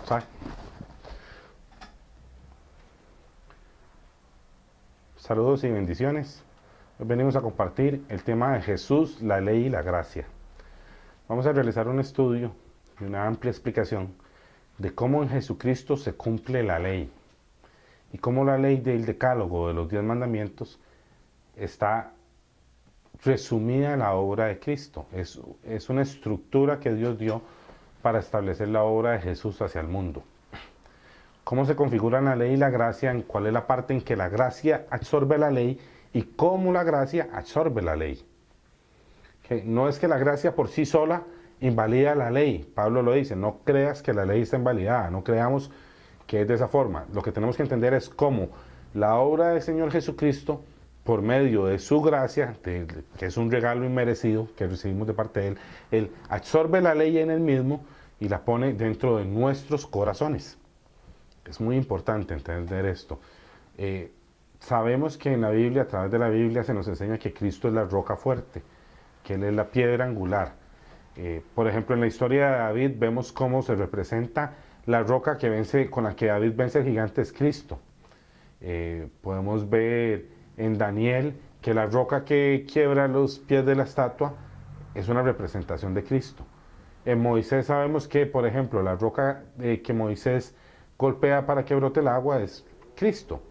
¿Sabe? Saludos y bendiciones. Hoy venimos a compartir el tema de Jesús, la ley y la gracia. Vamos a realizar un estudio y una amplia explicación de cómo en Jesucristo se cumple la ley y cómo la ley del Decálogo de los 10 mandamientos está resumida en la obra de Cristo. Es una estructura que Dios dio para establecer la obra de Jesús hacia el mundo. Cómo se configuran la ley y la gracia, en cuál es la parte en que la gracia absorbe la ley y cómo la gracia absorbe la ley. Que no es que la gracia por sí sola invalida la ley. Pablo lo dice, no creas que la ley está invalidada, no creamos que es de esa forma. Lo que tenemos que entender es cómo la obra del Señor Jesucristo, por medio de su gracia, que es un regalo inmerecido que recibimos de parte de Él absorbe la ley en Él mismo y la pone dentro de nuestros corazones. Es muy importante entender esto. Sabemos que en la Biblia, a través de la Biblia, se nos enseña que Cristo es la roca fuerte, que Él es la piedra angular. Por ejemplo, en la historia de David vemos cómo se representa la roca que vence, con la que David vence al gigante es Cristo. Podemos ver en Daniel que la roca que quiebra los pies de la estatua es una representación de Cristo. En Moisés sabemos que, por ejemplo, la roca que Moisés golpea para que brote el agua es Cristo.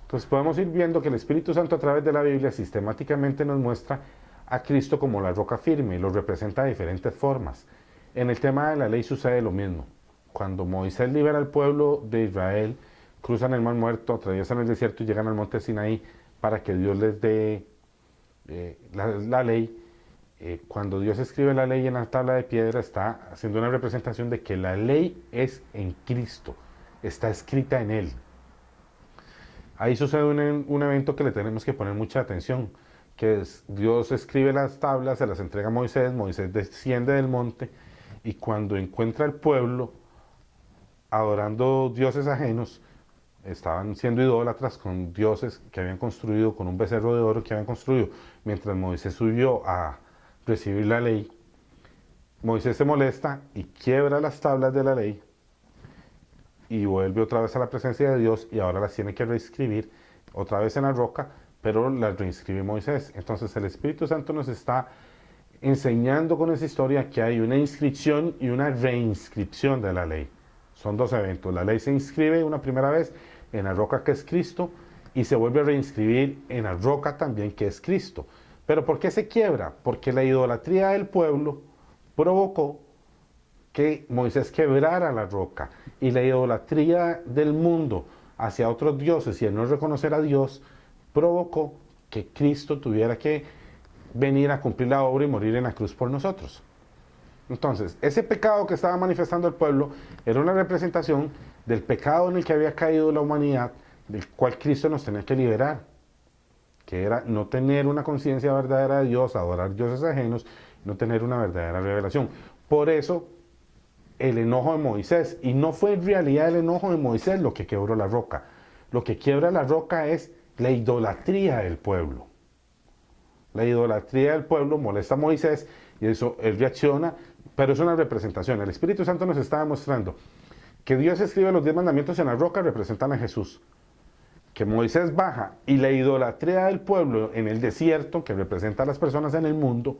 Entonces podemos ir viendo que el Espíritu Santo a través de la Biblia sistemáticamente nos muestra a Cristo como la roca firme y lo representa de diferentes formas. En el tema de la ley sucede lo mismo. Cuando Moisés libera al pueblo de Israel, cruzan el mar muerto, atraviesan el desierto y llegan al monte Sinaí para que Dios les dé la ley. Cuando Dios escribe la ley en la tabla de piedra, está haciendo una representación de que la ley es en Cristo, está escrita en Él. Ahí sucede un evento que le tenemos que poner mucha atención, que es Dios escribe las tablas, se las entrega a Moisés, Moisés desciende del monte y cuando encuentra al pueblo adorando dioses ajenos, estaban siendo idólatras con dioses que habían construido, con un becerro de oro que habían construido, mientras Moisés subió a recibir la ley, Moisés se molesta y quiebra las tablas de la ley y vuelve otra vez a la presencia de Dios y ahora las tiene que reescribir otra vez en la roca, pero las reinscribe Moisés. Entonces el Espíritu Santo nos está enseñando con esa historia que hay una inscripción y una reinscripción de la ley. Son dos eventos. La ley se inscribe una primera vez en la roca que es Cristo y se vuelve a reinscribir en la roca también que es Cristo. ¿Pero por qué se quiebra? Porque la idolatría del pueblo provocó que Moisés quebrara la roca y la idolatría del mundo hacia otros dioses y el no reconocer a Dios provocó que Cristo tuviera que venir a cumplir la obra y morir en la cruz por nosotros. Entonces, ese pecado que estaba manifestando el pueblo era una representación del pecado en el que había caído la humanidad, del cual Cristo nos tenía que liberar, que era no tener una conciencia verdadera de Dios, adorar dioses ajenos, no tener una verdadera revelación. Por eso, el enojo de Moisés, y no fue en realidad el enojo de Moisés lo que quebró la roca. Lo que quiebra la roca es la idolatría del pueblo. La idolatría del pueblo molesta a Moisés y eso él reacciona, pero es una representación. El Espíritu Santo nos está demostrando que Dios escribe los 10 mandamientos en la roca, representan a Jesús. Que Moisés baja y la idolatría del pueblo en el desierto, que representa a las personas en el mundo,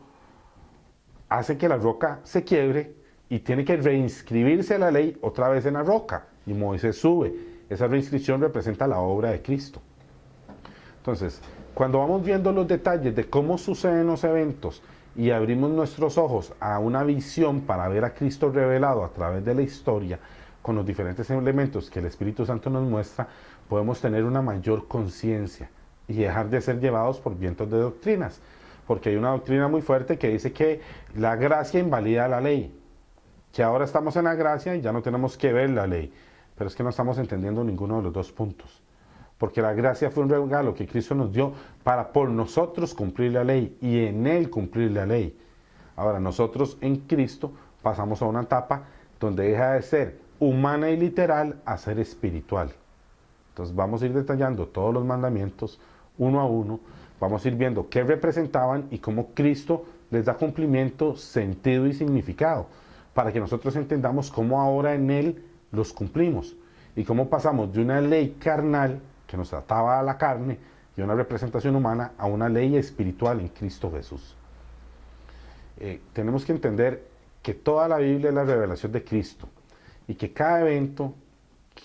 hace que la roca se quiebre y tiene que reinscribirse la ley otra vez en la roca. Y Moisés sube. Esa reinscripción representa la obra de Cristo. Entonces, cuando vamos viendo los detalles de cómo suceden los eventos y abrimos nuestros ojos a una visión para ver a Cristo revelado a través de la historia, con los diferentes elementos que el Espíritu Santo nos muestra, podemos tener una mayor conciencia y dejar de ser llevados por vientos de doctrinas. Porque hay una doctrina muy fuerte que dice que la gracia invalida la ley, que ahora estamos en la gracia y ya no tenemos que ver la ley. Pero es que no estamos entendiendo ninguno de los dos puntos. Porque la gracia fue un regalo que Cristo nos dio para por nosotros cumplir la ley y en Él cumplir la ley. Ahora nosotros en Cristo pasamos a una etapa donde deja de ser humana y literal a ser espiritual. Entonces vamos a ir detallando todos los mandamientos uno a uno, vamos a ir viendo qué representaban y cómo Cristo les da cumplimiento, sentido y significado, para que nosotros entendamos cómo ahora en Él los cumplimos. Y cómo pasamos de una ley carnal que nos ataba a la carne y una representación humana a una ley espiritual en Cristo Jesús. Tenemos que entender que toda la Biblia es la revelación de Cristo y que cada evento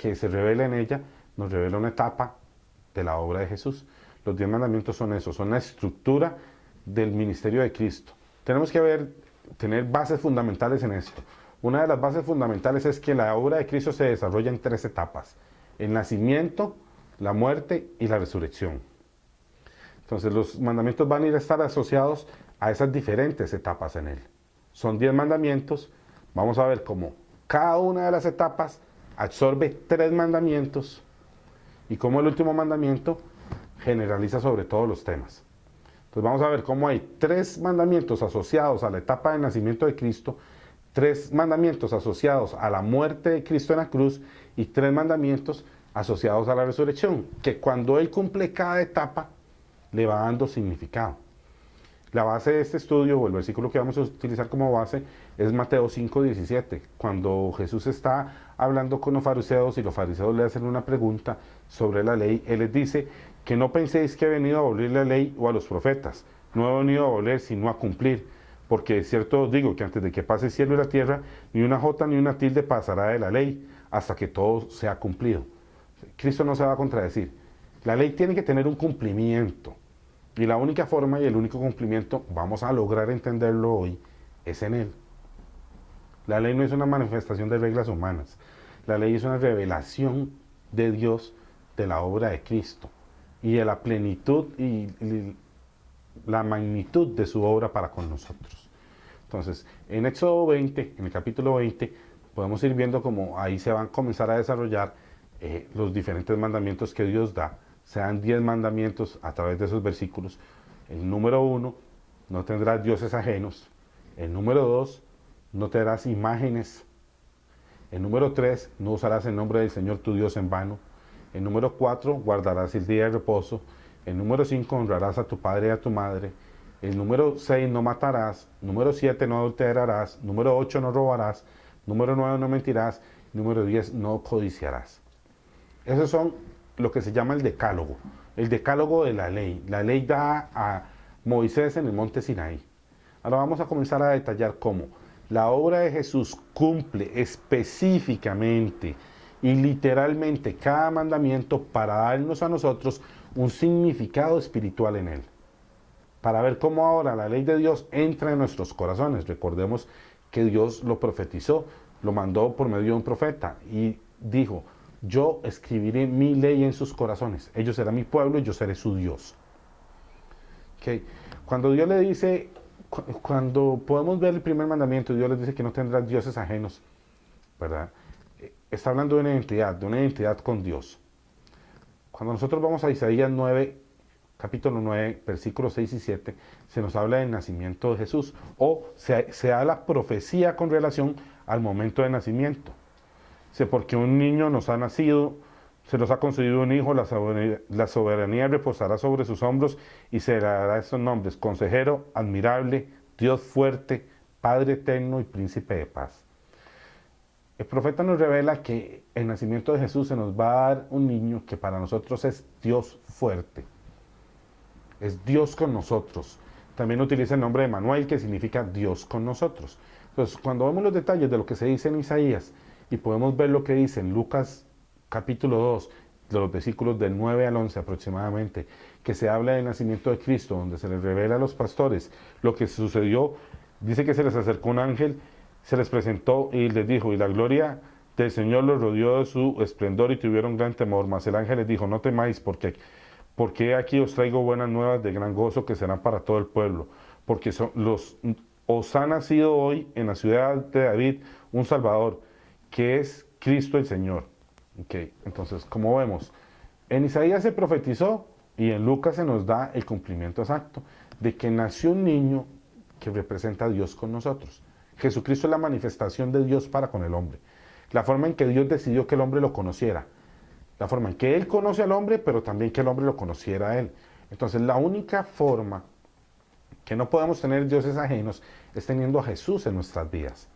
que se revela en ella nos revela una etapa de la obra de Jesús. Los 10 mandamientos son eso, son la estructura del ministerio de Cristo. Tenemos que tener bases fundamentales en esto. Una de las bases fundamentales es que la obra de Cristo se desarrolla en 3 etapas: el nacimiento, la muerte y la resurrección. Entonces los mandamientos van a ir a estar asociados a esas diferentes etapas en él. Son 10 mandamientos, vamos a ver cómo cada una de las etapas absorbe 3 mandamientos y cómo el último mandamiento generaliza sobre todos los temas. Entonces vamos a ver cómo hay 3 mandamientos asociados a la etapa del nacimiento de Cristo, 3 mandamientos asociados a la muerte de Cristo en la cruz y 3 mandamientos asociados a la resurrección, que cuando Él cumple cada etapa, le va dando significado. La base de este estudio, o el versículo que vamos a utilizar como base, es Mateo 5:17, cuando Jesús está hablando con los fariseos y los fariseos le hacen una pregunta sobre la ley. Él les dice que no penséis que he venido a abolir la ley o a los profetas, no he venido a abolir sino a cumplir, porque de cierto os digo que antes de que pase el cielo y la tierra, ni una jota ni una tilde pasará de la ley, hasta que todo sea cumplido. Cristo no se va a contradecir. La ley tiene que tener un cumplimiento. Y la única forma y el único cumplimiento, vamos a lograr entenderlo hoy, es en Él. La ley no es una manifestación de reglas humanas. La ley es una revelación de Dios de la obra de Cristo y de la plenitud y la magnitud de su obra para con nosotros. Entonces, en Éxodo 20, en el capítulo 20, podemos ir viendo cómo ahí se van a comenzar a desarrollar los diferentes mandamientos que Dios da. Se dan 10 mandamientos a través de esos versículos. El número 1, no tendrás dioses ajenos. El número 2, no te darás imágenes. El número 3, no usarás el nombre del Señor tu Dios en vano. El número 4, guardarás el día de reposo. El número 5, honrarás a tu padre y a tu madre. El número 6, no matarás. Número 7, no adulterarás. Número 8, no robarás. Número 9, no mentirás. Número 10, no codiciarás. Esos son lo que se llama el decálogo de la ley. La ley da a Moisés en el monte Sinaí. Ahora vamos a comenzar a detallar cómo la obra de Jesús cumple específicamente y literalmente cada mandamiento para darnos a nosotros un significado espiritual en él. Para ver cómo ahora la ley de Dios entra en nuestros corazones. Recordemos que Dios lo profetizó, lo mandó por medio de un profeta y dijo: yo escribiré mi ley en sus corazones. Ellos serán mi pueblo y yo seré su Dios. Okay. Cuando Dios le dice, cuando podemos ver el primer mandamiento, Dios les dice que no tendrás dioses ajenos, ¿verdad? Está hablando de una identidad con Dios. Cuando nosotros vamos a Isaías 9, capítulo 9, versículos 6 y 7, se nos habla del nacimiento de Jesús, o se da la profecía con relación al momento de nacimiento. Porque un niño nos ha nacido, se nos ha concedido un hijo, la soberanía reposará sobre sus hombros y se le dará estos nombres: Consejero, Admirable, Dios fuerte, Padre eterno y Príncipe de paz. El profeta nos revela que el nacimiento de Jesús se nos va a dar un niño que para nosotros es Dios fuerte, es Dios con nosotros. También utiliza el nombre de Manuel, que significa Dios con nosotros. Entonces, cuando vemos los detalles de lo que se dice en Isaías, y podemos ver lo que dice en Lucas capítulo 2, de los versículos del 9 al 11 aproximadamente, que se habla del nacimiento de Cristo, donde se les revela a los pastores lo que sucedió. Dice que se les acercó un ángel, se les presentó y les dijo: y la gloria del Señor los rodeó de su esplendor y tuvieron gran temor. Mas el ángel les dijo: no temáis, porque aquí os traigo buenas nuevas de gran gozo, que serán para todo el pueblo, porque os ha nacido hoy en la ciudad de David un Salvador, que es Cristo el Señor. Okay. Entonces, como vemos, en Isaías se profetizó y en Lucas se nos da el cumplimiento exacto de que nació un niño que representa a Dios con nosotros. Jesucristo es la manifestación de Dios para con el hombre. La forma en que Dios decidió que el hombre lo conociera. La forma en que Él conoce al hombre, pero también que el hombre lo conociera a Él. Entonces, la única forma que no podemos tener dioses ajenos es teniendo a Jesús en nuestras vidas.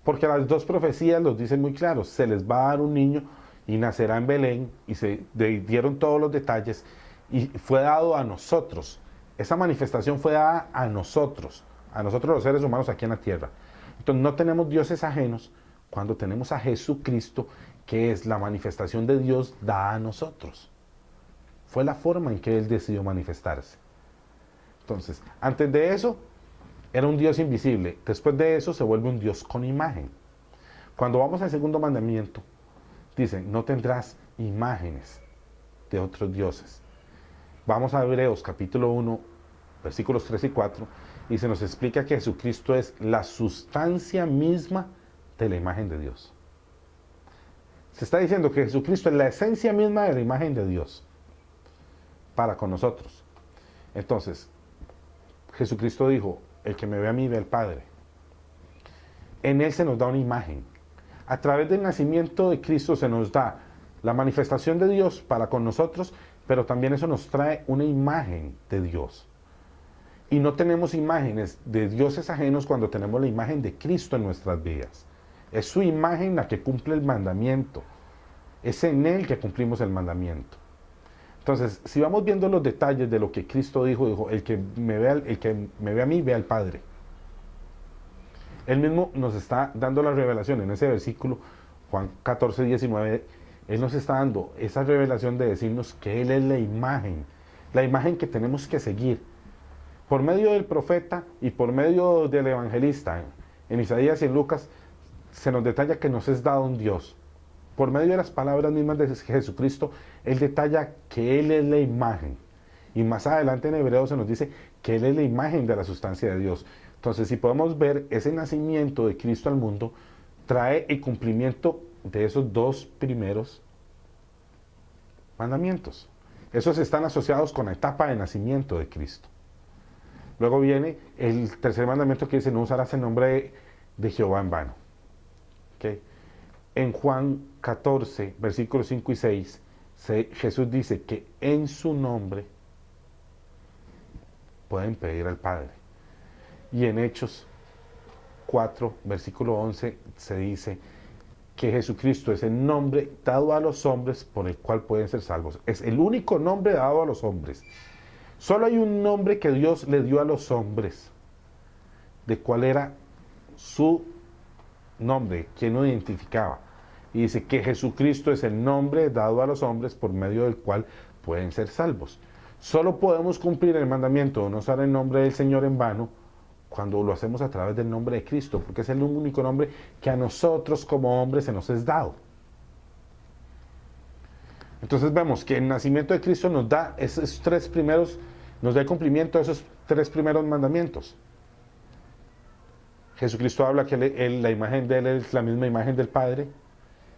Porque las dos profecías los dicen muy claros, se les va a dar un niño y nacerá en Belén, y se dieron todos los detalles, y fue dado a nosotros. Esa manifestación fue dada a nosotros los seres humanos aquí en la tierra. Entonces no tenemos dioses ajenos cuando tenemos a Jesucristo, que es la manifestación de Dios dada a nosotros. Fue la forma en que Él decidió manifestarse. Entonces, antes de eso, era un Dios invisible. Después de eso, se vuelve un Dios con imagen. Cuando vamos al segundo mandamiento, dice, no tendrás imágenes de otros dioses. Vamos a Hebreos capítulo 1, versículos 3 y 4, y se nos explica que Jesucristo es la sustancia misma de la imagen de Dios. Se está diciendo que Jesucristo es la esencia misma de la imagen de Dios para con nosotros. Entonces, Jesucristo dijo, el que me ve a mí ve al Padre. En Él se nos da una imagen. A través del nacimiento de Cristo se nos da la manifestación de Dios para con nosotros, pero también eso nos trae una imagen de Dios. Y no tenemos imágenes de dioses ajenos cuando tenemos la imagen de Cristo en nuestras vidas. Es su imagen la que cumple el mandamiento. Es en Él que cumplimos el mandamiento. Entonces, si vamos viendo los detalles de lo que Cristo dijo, el que me ve a mí, ve al Padre. Él mismo nos está dando la revelación en ese versículo, Juan 14, 19, Él nos está dando esa revelación de decirnos que Él es la imagen que tenemos que seguir. Por medio del profeta y por medio del evangelista, en Isaías y en Lucas, se nos detalla que nos es dado un Dios. Por medio de las palabras mismas de Jesucristo, Él detalla que Él es la imagen. Y más adelante en Hebreos se nos dice que Él es la imagen de la sustancia de Dios. Entonces, si podemos ver, ese nacimiento de Cristo al mundo trae el cumplimiento de esos dos primeros mandamientos. Esos están asociados con la etapa de nacimiento de Cristo. Luego viene el tercer mandamiento que dice, no usarás el nombre de Jehová en vano. ¿Okay? En Juan 14, versículos 5 y 6, Jesús dice que en su nombre pueden pedir al Padre. Y en Hechos 4, versículo 11, se dice que Jesucristo es el nombre dado a los hombres por el cual pueden ser salvos. Es el único nombre dado a los hombres. Solo hay un nombre que Dios le dio a los hombres, de cuál era su nombre, quién lo identificaba. Y dice que Jesucristo es el nombre dado a los hombres por medio del cual pueden ser salvos. Solo podemos cumplir el mandamiento de no usar el nombre del Señor en vano cuando lo hacemos a través del nombre de Cristo, porque es el único nombre que a nosotros como hombres se nos es dado. Entonces vemos que el nacimiento de Cristo nos da esos tres primeros, nos da el cumplimiento de esos tres primeros mandamientos. Jesucristo habla que la imagen de Él es la misma imagen del Padre.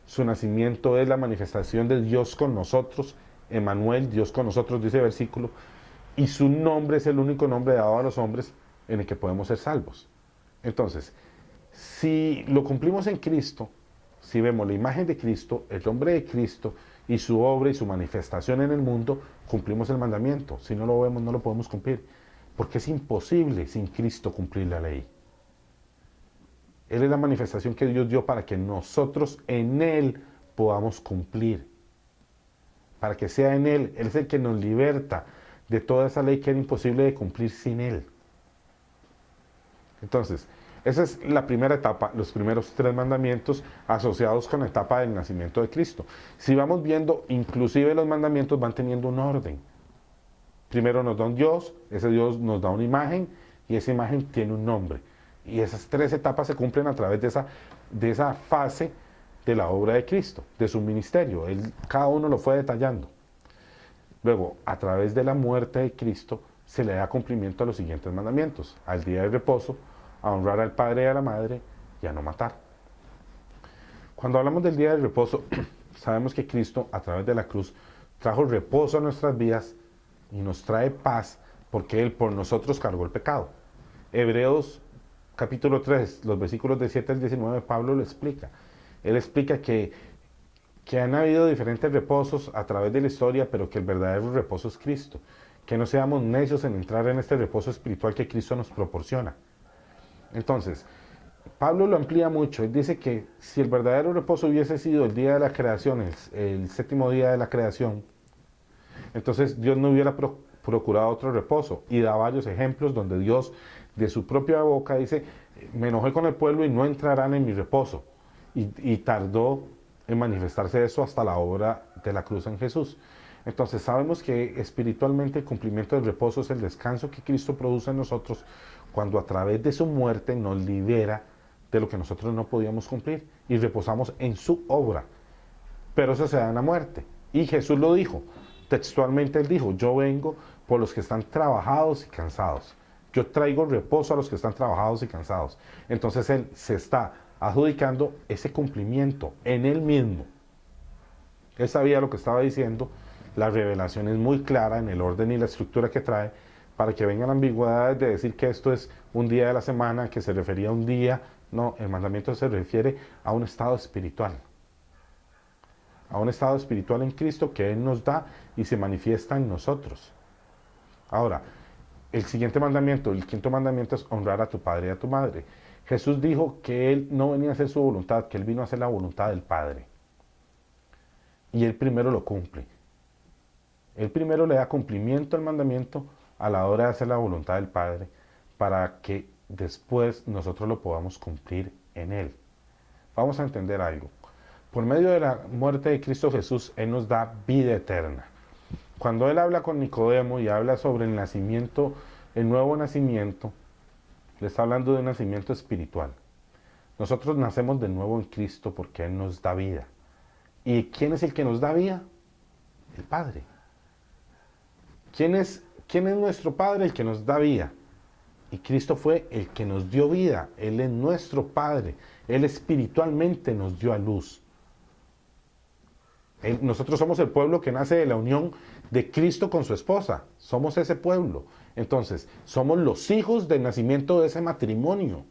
Su nacimiento es la manifestación de Dios con nosotros. Emmanuel, Dios con nosotros, dice el versículo. Y su nombre es el único nombre dado a los hombres en el que podemos ser salvos. Entonces, si lo cumplimos en Cristo, si vemos la imagen de Cristo, el nombre de Cristo y su obra y su manifestación en el mundo, cumplimos el mandamiento. Si no lo vemos, no lo podemos cumplir. Porque es imposible sin Cristo cumplir la ley. Él es la manifestación que Dios dio para que nosotros en Él podamos cumplir. Para que sea en Él. Él es el que nos liberta de toda esa ley que era imposible de cumplir sin Él. Entonces, esa es la primera etapa, los primeros tres mandamientos asociados con la etapa del nacimiento de Cristo. Si vamos viendo, inclusive los mandamientos van teniendo un orden. Primero nos da un Dios, ese Dios nos da una imagen y esa imagen tiene un nombre. Y esas tres etapas se cumplen a través de esa fase de la obra de Cristo, de su ministerio. Cada uno lo fue detallando. Luego, a través de la muerte de Cristo, se le da cumplimiento a los siguientes mandamientos. Al día de reposo, a honrar al padre y a la madre y a no matar. Cuando hablamos del día de reposo, sabemos que Cristo, a través de la cruz, trajo reposo a nuestras vidas y nos trae paz porque Él por nosotros cargó el pecado. Hebreos capítulo 3, los versículos de 7 al 19, Pablo lo explica. Él explica que han habido diferentes reposos a través de la historia, pero que el verdadero reposo es Cristo. Que no seamos necios en entrar en este reposo espiritual que Cristo nos proporciona. Entonces, Pablo lo amplía mucho. Él dice que si el verdadero reposo hubiese sido el día de la creación, el séptimo día de la creación, entonces Dios no hubiera procurado otro reposo. Y da varios ejemplos donde Dios de su propia boca dice, me enojé con el pueblo y no entrarán en mi reposo. Y tardó en manifestarse eso hasta la obra de la cruz en Jesús. Entonces sabemos que espiritualmente el cumplimiento del reposo es el descanso que Cristo produce en nosotros cuando a través de su muerte nos libera de lo que nosotros no podíamos cumplir y reposamos en su obra. Pero eso se da en la muerte. Y Jesús lo dijo, textualmente él dijo, yo vengo por los que están trabajados y cansados. Yo traigo reposo a los que están trabajados y cansados. Entonces él se está adjudicando ese cumplimiento en él mismo. Él sabía lo que estaba diciendo, la revelación es muy clara en el orden y la estructura que trae, para que vengan ambigüedades de decir que esto es un día de la semana, que se refería a un día. No, el mandamiento se refiere a un estado espiritual. A un estado espiritual en Cristo que Él nos da y se manifiesta en nosotros. Ahora, el siguiente mandamiento, el quinto mandamiento es honrar a tu padre y a tu madre. Jesús dijo que Él no venía a hacer su voluntad, que Él vino a hacer la voluntad del Padre. Y Él primero lo cumple. Él primero le da cumplimiento al mandamiento a la hora de hacer la voluntad del Padre, para que después nosotros lo podamos cumplir en Él. Vamos a entender algo. Por medio de la muerte de Cristo Jesús, Él nos da vida eterna. Cuando Él habla con Nicodemo y habla sobre el nacimiento, el nuevo nacimiento, le está hablando de un nacimiento espiritual. Nosotros nacemos de nuevo en Cristo porque Él nos da vida. ¿Y quién es el que nos da vida? El Padre. ¿Quién es nuestro Padre? El que nos da vida. Y Cristo fue el que nos dio vida. Él es nuestro Padre. Él espiritualmente nos dio a luz. Nosotros somos el pueblo que nace de la unión de Cristo con su esposa. Somos ese pueblo. Entonces, somos los hijos del nacimiento de ese matrimonio.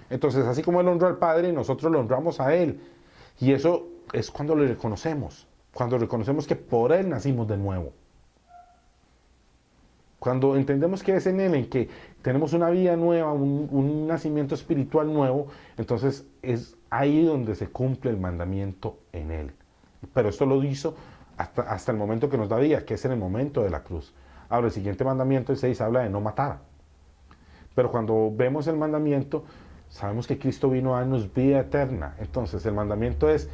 Entonces, así como Él honró al Padre, nosotros lo honramos a Él. Y eso es cuando le reconocemos. Cuando reconocemos que por Él nacimos de nuevo. Cuando entendemos que es en Él en que tenemos una vida nueva, un nacimiento espiritual nuevo, entonces es ahí donde se cumple el mandamiento en Él. Pero esto lo hizo hasta el momento que nos da vida, que es en el momento de la cruz. Ahora, el siguiente mandamiento, el 6, habla de no matar. Pero cuando vemos el mandamiento, sabemos que Cristo vino a darnos vida eterna. Entonces, el mandamiento es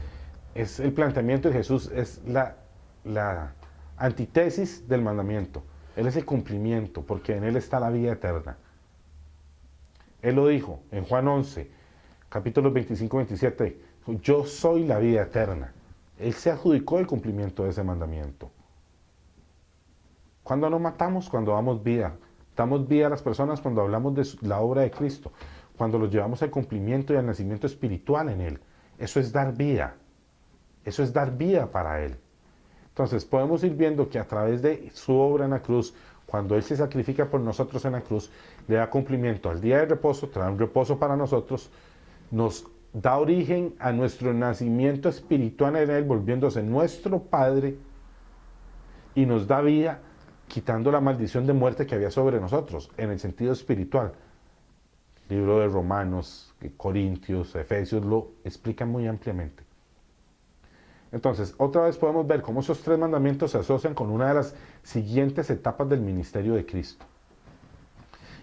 el planteamiento de Jesús, es la antítesis del mandamiento. Él es el cumplimiento, porque en Él está la vida eterna. Él lo dijo en Juan 11, capítulos 25-27, yo soy la vida eterna. Él se adjudicó el cumplimiento de ese mandamiento. Cuando no matamos, cuando damos vida. Damos vida a las personas cuando hablamos de la obra de Cristo, cuando los llevamos al cumplimiento y al nacimiento espiritual en Él. Eso es dar vida. Eso es dar vida para Él. Entonces podemos ir viendo que a través de su obra en la cruz, cuando Él se sacrifica por nosotros en la cruz, le da cumplimiento al día de reposo, trae un reposo para nosotros, nos da origen a nuestro nacimiento espiritual en Él, volviéndose nuestro Padre, y nos da vida, quitando la maldición de muerte que había sobre nosotros, en el sentido espiritual. El libro de Romanos, Corintios, Efesios lo explican muy ampliamente. Entonces, otra vez podemos ver cómo esos tres mandamientos se asocian con una de las siguientes etapas del ministerio de Cristo.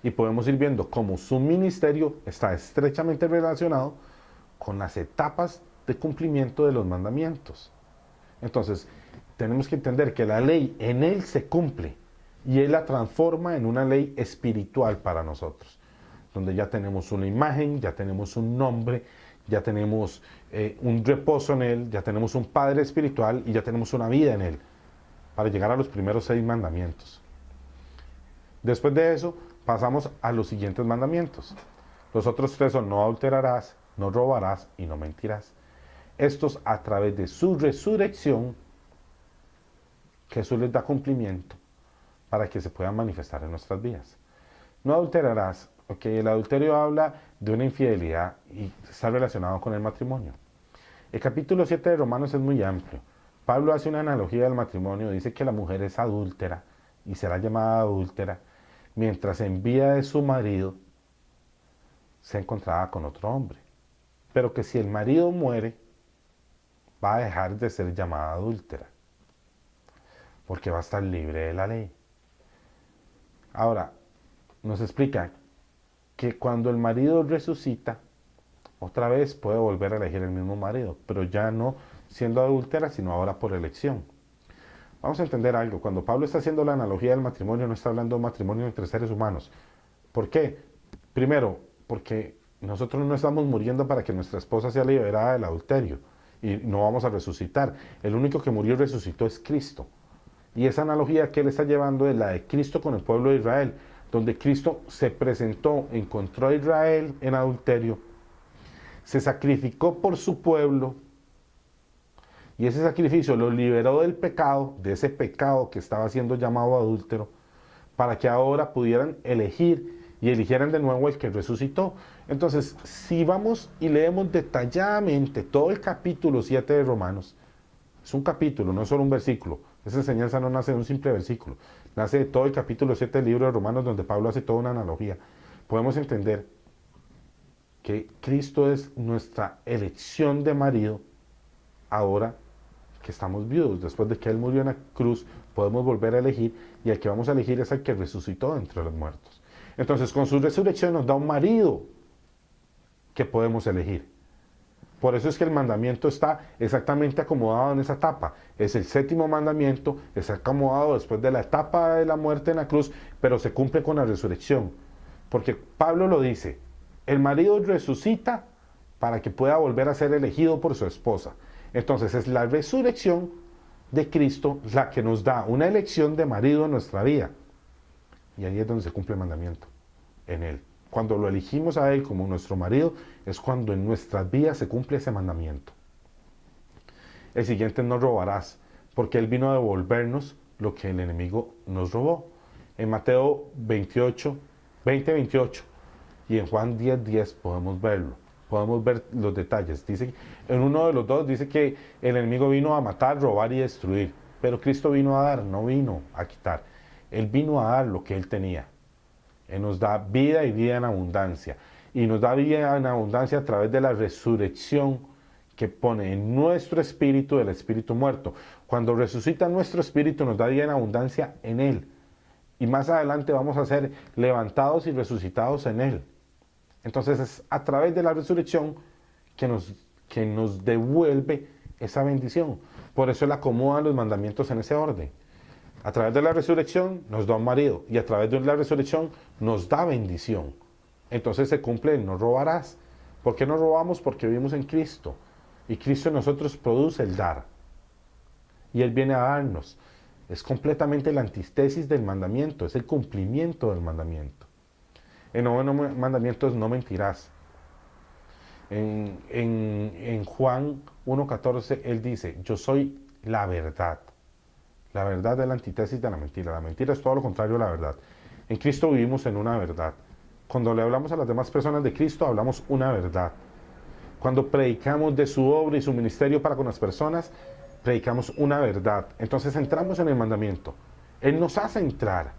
Y podemos ir viendo cómo su ministerio está estrechamente relacionado con las etapas de cumplimiento de los mandamientos. Entonces, tenemos que entender que la ley en Él se cumple y Él la transforma en una ley espiritual para nosotros, donde ya tenemos una imagen, ya tenemos un nombre, ya tenemos un reposo en Él, ya tenemos un Padre espiritual y ya tenemos una vida en Él, para llegar a los primeros 6 mandamientos. Después de eso, pasamos a los siguientes mandamientos. Los otros 3 son: no adulterarás, no robarás y no mentirás. Estos, a través de su resurrección, Jesús les da cumplimiento para que se puedan manifestar en nuestras vidas. No adulterarás. Okay, el adulterio habla de una infidelidad y está relacionado con el matrimonio. El capítulo 7 de Romanos es muy amplio. Pablo hace una analogía del matrimonio, dice que la mujer es adúltera y será llamada adúltera mientras en vida de su marido se encontraba con otro hombre. Pero que si el marido muere, va a dejar de ser llamada adúltera, porque va a estar libre de la ley. Ahora, nos explica que cuando el marido resucita, otra vez puede volver a elegir el mismo marido, pero ya no siendo adúltera, sino ahora por elección. Vamos a entender algo. Cuando Pablo está haciendo la analogía del matrimonio, no está hablando de matrimonio entre seres humanos. ¿Por qué? Primero, porque nosotros no estamos muriendo para que nuestra esposa sea liberada del adulterio y no vamos a resucitar. El único que murió y resucitó es Cristo. Y esa analogía que él está llevando es la de Cristo con el pueblo de Israel, donde Cristo se presentó, encontró a Israel en adulterio, se sacrificó por su pueblo, y ese sacrificio lo liberó del pecado, de ese pecado que estaba siendo llamado adúltero, para que ahora pudieran elegir y eligieran de nuevo el que resucitó. Entonces, si vamos y leemos detalladamente todo el capítulo 7 de Romanos, es un capítulo, no es solo un versículo. Esa enseñanza no nace de un simple versículo, nace de todo el capítulo 7 del libro de Romanos, donde Pablo hace toda una analogía. Podemos entender que Cristo es nuestra elección de marido ahora que estamos viudos. Después de que Él murió en la cruz, podemos volver a elegir, y el que vamos a elegir es el que resucitó entre los muertos. Entonces, con su resurrección nos da un marido que podemos elegir. Por eso es que el mandamiento está exactamente acomodado en esa etapa. Es el séptimo mandamiento, está acomodado después de la etapa de la muerte en la cruz, pero se cumple con la resurrección. Porque Pablo lo dice, el marido resucita para que pueda volver a ser elegido por su esposa. Entonces es la resurrección de Cristo la que nos da una elección de marido en nuestra vida. Y ahí es donde se cumple el mandamiento, en Él. Cuando lo elegimos a Él como nuestro marido, es cuando en nuestras vidas se cumple ese mandamiento. El siguiente, no robarás, porque Él vino a devolvernos lo que el enemigo nos robó. En Mateo 28, 20-28 y en Juan 10:10 podemos verlo. Podemos ver los detalles. Dice, en uno de los dos dice que el enemigo vino a matar, robar y destruir. Pero Cristo vino a dar, no vino a quitar. Él vino a dar lo que Él tenía. Él nos da vida y vida en abundancia. Y nos da vida en abundancia a través de la resurrección que pone en nuestro espíritu el espíritu muerto. Cuando resucita nuestro espíritu, nos da vida en abundancia en Él. Y más adelante vamos a ser levantados y resucitados en Él. Entonces es a través de la resurrección que nos devuelve esa bendición. Por eso Él acomoda los mandamientos en ese orden. A través de la resurrección nos da un marido, y a través de la resurrección nos da bendición. Entonces se cumple el no robarás. ¿Por qué no robamos? Porque vivimos en Cristo, y Cristo en nosotros produce el dar, y Él viene a darnos. Es completamente la antítesis del mandamiento, es el cumplimiento del mandamiento. El noveno mandamiento es no mentirás. En Juan 1:14 Él dice, yo soy la verdad. La verdad es la antítesis de la mentira. La mentira es todo lo contrario a la verdad. En Cristo vivimos en una verdad. Cuando le hablamos a las demás personas de Cristo, hablamos una verdad. Cuando predicamos de su obra y su ministerio para con las personas, predicamos una verdad. Entonces entramos en el mandamiento. Él nos hace entrar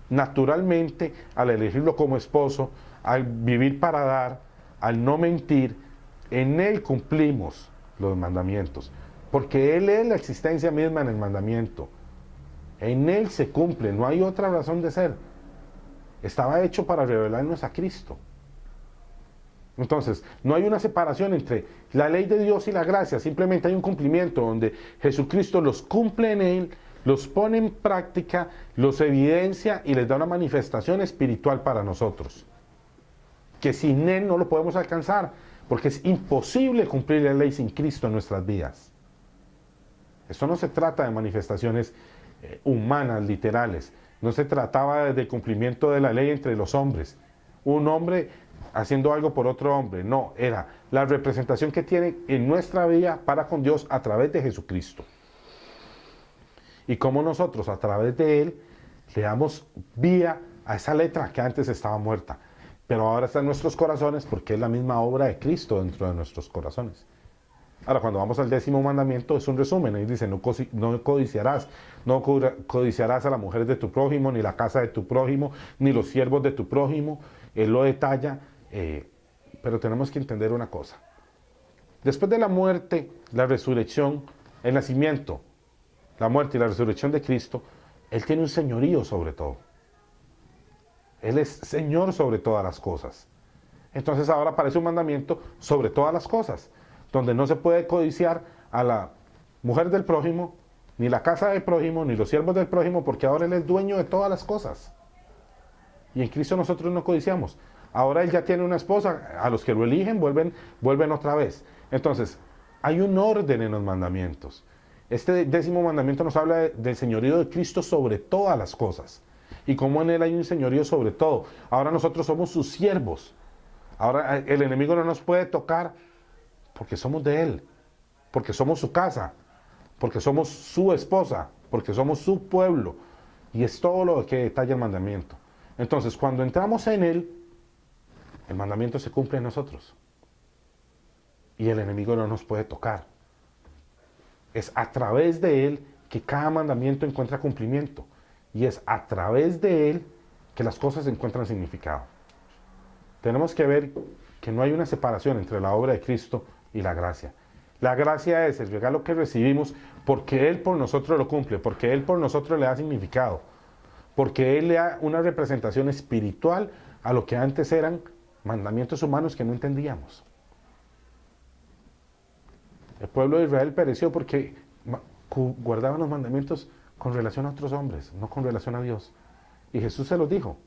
naturalmente al elegirlo como esposo, al vivir para dar, al no mentir. En Él cumplimos los mandamientos, porque Él es la existencia misma en el mandamiento. En Él se cumple, no hay otra razón de ser. Estaba hecho para revelarnos a Cristo. Entonces, no hay una separación entre la ley de Dios y la gracia, simplemente hay un cumplimiento donde Jesucristo los cumple en Él, los pone en práctica, los evidencia y les da una manifestación espiritual para nosotros. Que sin Él no lo podemos alcanzar, porque es imposible cumplir la ley sin Cristo en nuestras vidas. Esto no se trata de manifestaciones humanas, literales. No se trataba del cumplimiento de la ley entre los hombres. Un hombre haciendo algo por otro hombre. No, era la representación que tiene en nuestra vida para con Dios a través de Jesucristo. Y como nosotros a través de Él le damos vida a esa letra que antes estaba muerta, pero ahora está en nuestros corazones porque es la misma obra de Cristo dentro de nuestros corazones. Ahora, cuando vamos al 10º mandamiento, es un resumen. Ahí dice, no codiciarás. No codiciarás a las mujeres de tu prójimo, ni la casa de tu prójimo, ni los siervos de tu prójimo. Él lo detalla pero tenemos que entender una cosa. Después de la muerte, la resurrección, el nacimiento, la muerte y la resurrección de Cristo, Él tiene un señorío sobre todo. Él es Señor sobre todas las cosas. Entonces ahora aparece un mandamiento sobre todas las cosas, donde no se puede codiciar a la mujer del prójimo, ni la casa del prójimo, ni los siervos del prójimo, porque ahora Él es dueño de todas las cosas. Y en Cristo nosotros no codiciamos. Ahora Él ya tiene una esposa, a los que lo eligen vuelven otra vez. Entonces, hay un orden en los mandamientos. Este 10º mandamiento nos habla del señorío de Cristo sobre todas las cosas. Y cómo en Él hay un señorío sobre todo. Ahora nosotros somos sus siervos. Ahora el enemigo no nos puede tocar porque somos de Él. Porque somos su casa. Porque somos su esposa. Porque somos su pueblo. Y es todo lo que detalla el mandamiento. Entonces, cuando entramos en Él, el mandamiento se cumple en nosotros. Y el enemigo no nos puede tocar. Es a través de Él que cada mandamiento encuentra cumplimiento. Y es a través de Él que las cosas encuentran significado. Tenemos que ver que no hay una separación entre la obra de Cristo y la gracia. La gracia es el regalo que recibimos porque Él por nosotros lo cumple, porque Él por nosotros le da significado, porque Él le da una representación espiritual a lo que antes eran mandamientos humanos que no entendíamos. El pueblo de Israel pereció porque guardaban los mandamientos con relación a otros hombres, no con relación a Dios. Y Jesús se los dijo.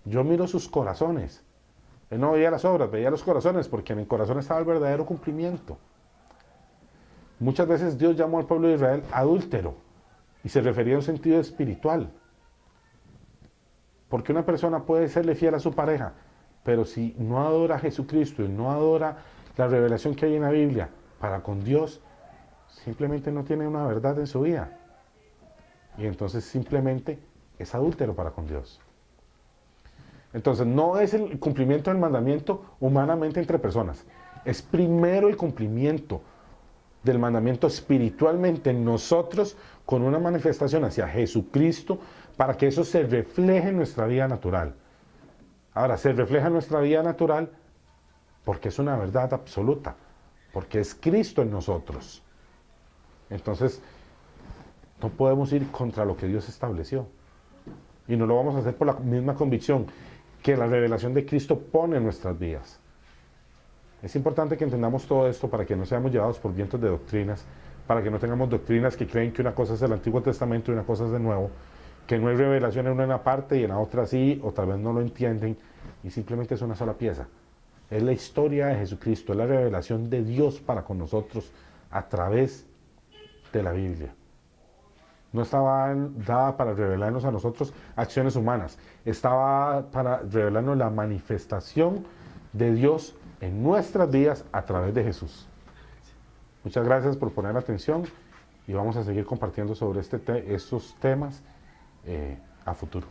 Yo miro sus corazones. Él no veía las obras, veía los corazones, porque en el corazón estaba el verdadero cumplimiento. Muchas veces Dios llamó al pueblo de Israel adúltero, y se refería a un sentido espiritual. Porque una persona puede serle fiel a su pareja, pero si no adora a Jesucristo y no adora la revelación que hay en la Biblia para con Dios, simplemente no tiene una verdad en su vida. Y entonces simplemente es adúltero para con Dios. Entonces no es el cumplimiento del mandamiento humanamente entre personas. Es primero el cumplimiento del mandamiento espiritualmente en nosotros con una manifestación hacia Jesucristo para que eso se refleje en nuestra vida natural. Ahora, se refleja en nuestra vida natural porque es una verdad absoluta, porque es Cristo en nosotros. Entonces, no podemos ir contra lo que Dios estableció. Y no lo vamos a hacer por la misma convicción que la revelación de Cristo pone en nuestras vidas. Es importante que entendamos todo esto para que no seamos llevados por vientos de doctrinas, para que no tengamos doctrinas que creen que una cosa es el Antiguo Testamento y una cosa es el Nuevo, que no hay revelación en una parte y en la otra sí, o tal vez no lo entienden, y simplemente es una sola pieza. Es la historia de Jesucristo, es la revelación de Dios para con nosotros a través de la Biblia. No estaba dada para revelarnos a nosotros acciones humanas, estaba para revelarnos la manifestación de Dios en nuestras vidas a través de Jesús. Muchas gracias por poner atención y vamos a seguir compartiendo sobre estos temas a futuro.